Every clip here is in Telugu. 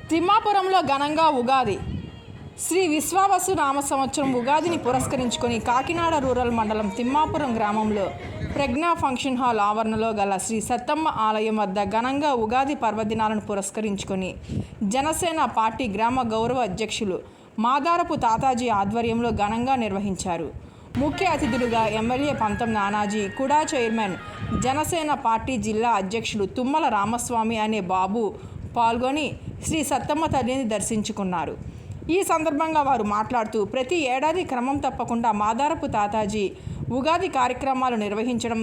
తిమ్మాపురంలో ఘనంగా ఉగాది. శ్రీ విశ్వావసు నామ సంవత్సరం ఉగాదిని పురస్కరించుకొని కాకినాడ రూరల్ మండలం తిమ్మాపురం గ్రామంలో ప్రజ్ఞా ఫంక్షన్ హాల్ ఆవరణలో గల శ్రీ సత్తమ్మ ఆలయం వద్ద ఘనంగా ఉగాది పర్వదినాలను పురస్కరించుకొని జనసేన పార్టీ గ్రామ గౌరవ అధ్యక్షులు మాదారపు తాతాజీ ఆధ్వర్యంలో ఘనంగా నిర్వహించారు. ముఖ్య అతిథులుగా ఎమ్మెల్యే పంతం నానాజీ, కుడా చైర్మన్, జనసేన పార్టీ జిల్లా అధ్యక్షులు తుమ్మల రామస్వామి అనే బాబు పాల్గొని శ్రీ సత్తమ్మ తల్లిని దర్శించుకున్నారు. ఈ సందర్భంగా వారు మాట్లాడుతూ ప్రతి ఏడాది క్రమం తప్పకుండా మాదారపు తాతాజీ ఉగాది కార్యక్రమాలు నిర్వహించడం,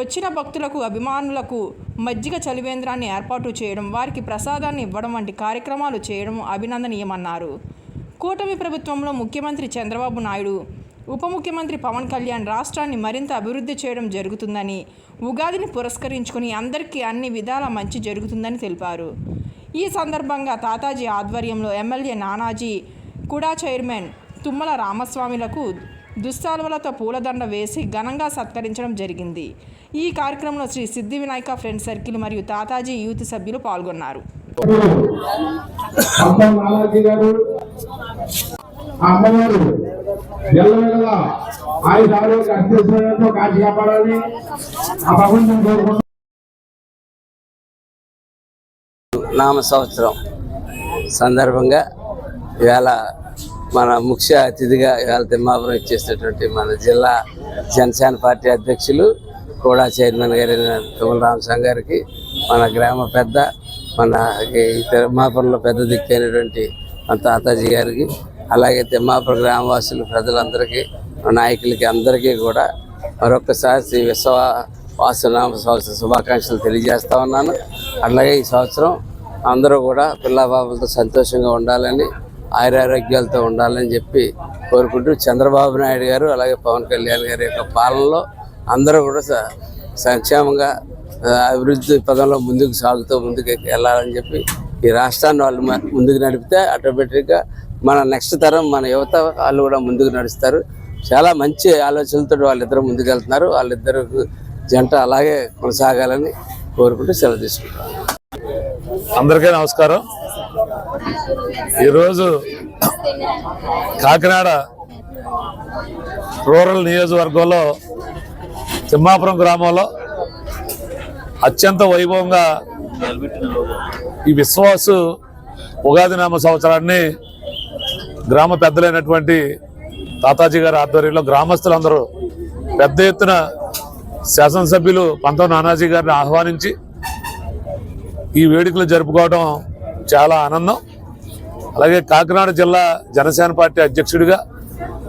వచ్చిన భక్తులకు అభిమానులకు మజ్జిగ చలివేంద్రాన్ని ఏర్పాటు చేయడం, వారికి ప్రసాదాన్ని ఇవ్వడం వంటి కార్యక్రమాలు చేయడం అభినందనీయమన్నారు. కూటమి ప్రభుత్వంలో ముఖ్యమంత్రి చంద్రబాబు నాయుడు, ఉప ముఖ్యమంత్రి పవన్ కళ్యాణ్ రాష్ట్రాన్ని మరింత అభివృద్ధి చేయడం జరుగుతుందని, ఉగాదిని పురస్కరించుకుని అందరికీ అన్ని విధాల మంచి జరుగుతుందని తెలిపారు. ఈ సందర్భంగా తాతాజీ ఆధ్వర్యంలో ఎమ్మెల్యే నానాజీ, కుడా చైర్మన్ తుమ్మల రామస్వామిలకు దుస్తాలువలతో పూలదండ వేసి ఘనంగా సత్కరించడం జరిగింది. ఈ కార్యక్రమంలో శ్రీ సిద్ధి వినాయక ఫ్రెండ్ సర్కిల్ మరియు తాతాజీ యూత్ సభ్యులు పాల్గొన్నారు. నామ సంవత్సరం సందర్భంగా ఇవాళ మన ముఖ్య అతిథిగా ఇవాళ తిమ్మాపురం ఇచ్చేసినటువంటి మన జిల్లా జనసేన పార్టీ అధ్యక్షులు, కూడా చైర్మన్ గారి తుమ్మల రామస్వామి గారికి, మన గ్రామ పెద్ద, మన తిమ్మాపురంలో పెద్ద దిక్కైనటువంటి మన తాతాజీ గారికి, అలాగే తిమ్మాపురం గ్రామవాసులు ప్రజలందరికీ, నాయకులకి అందరికీ కూడా మరొకసారి శ్రీ విశ్వవాసునామ సంవత్సర శుభాకాంక్షలు తెలియజేస్తా ఉన్నాను. అలాగే ఈ సంవత్సరం అందరూ కూడా పిల్లబాబులతో సంతోషంగా ఉండాలని, ఆయురారోగ్యాలతో ఉండాలని చెప్పి కోరుకుంటూ, చంద్రబాబు నాయుడు గారు అలాగే పవన్ కళ్యాణ్ గారి యొక్క పాలనలో అందరూ కూడా సంక్షేమంగా అభివృద్ధి పదంలో ముందుకు సాగుతూ ముందుకు వెళ్ళాలని చెప్పి ఈ రాష్ట్రాన్ని వాళ్ళు ముందుకు నడిపితే ఆటోమేటిక్గా మన నెక్స్ట్ తరం, మన యువత వాళ్ళు కూడా ముందుకు నడుస్తారు. చాలా మంచి ఆలోచనలతో వాళ్ళిద్దరూ ముందుకు వెళ్తున్నారు. వాళ్ళిద్దరు జంట అలాగే కొనసాగాలని కోరుకుంటూ సెలవు తీసుకుంటారు. అందరికీ నమస్కారం. ఈరోజు కాకినాడ రూరల్ నియోజకవర్గంలో తిమ్మాపురం గ్రామంలో అత్యంత వైభవంగా ఈ విశ్వాసు ఉగాది నామ సంవత్సరాన్ని గ్రామ పెద్దలైనటువంటి తాతాజీ గారి ఆధ్వర్యంలో గ్రామస్తులందరూ పెద్ద ఎత్తున శాసనసభ్యులు పంతం నానాజీ గారిని ఆహ్వానించి ఈ వేడుకలు జరుపుకోవడం చాలా ఆనందం. అలాగే కాకినాడ జిల్లా జనసేన పార్టీ అధ్యక్షుడిగా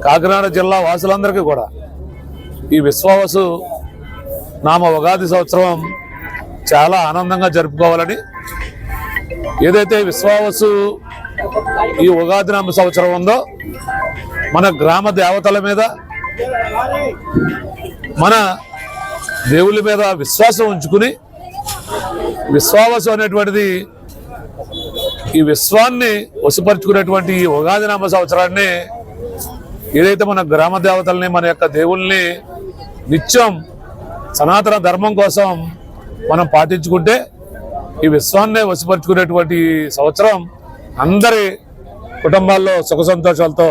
కాకినాడ జిల్లా వాసులందరికీ కూడా ఈ విశ్వావసు నామ ఉగాది సంవత్సరం చాలా ఆనందంగా జరుపుకోవాలని, ఏదైతే విశ్వావసు ఈ ఉగాది నామ సంవత్సరం ఉందో మన గ్రామ దేవతల మీద, మన దేవుళ్ళ మీద విశ్వాసం ఉంచుకుని, విశ్వావసు అనేటువంటిది ఈ విశ్వాన్ని వశపరుచుకునేటువంటి ఈ ఉగాది నామ సంవత్సరాన్ని, ఏదైతే మన గ్రామ దేవతల్ని, మన యొక్క దేవుల్ని నిత్యం సనాతన ధర్మం కోసం మనం పాటించుకుంటే ఈ విశ్వాన్నే వశపరుచుకునేటువంటి సంవత్సరం అందరి కుటుంబాల్లో సుఖ సంతోషాలతో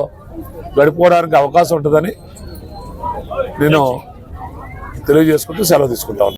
గడుపుకోవడానికి అవకాశం ఉంటుందని నేను తెలియజేసుకుంటూ సెలవు తీసుకుంటా ఉన్నాను.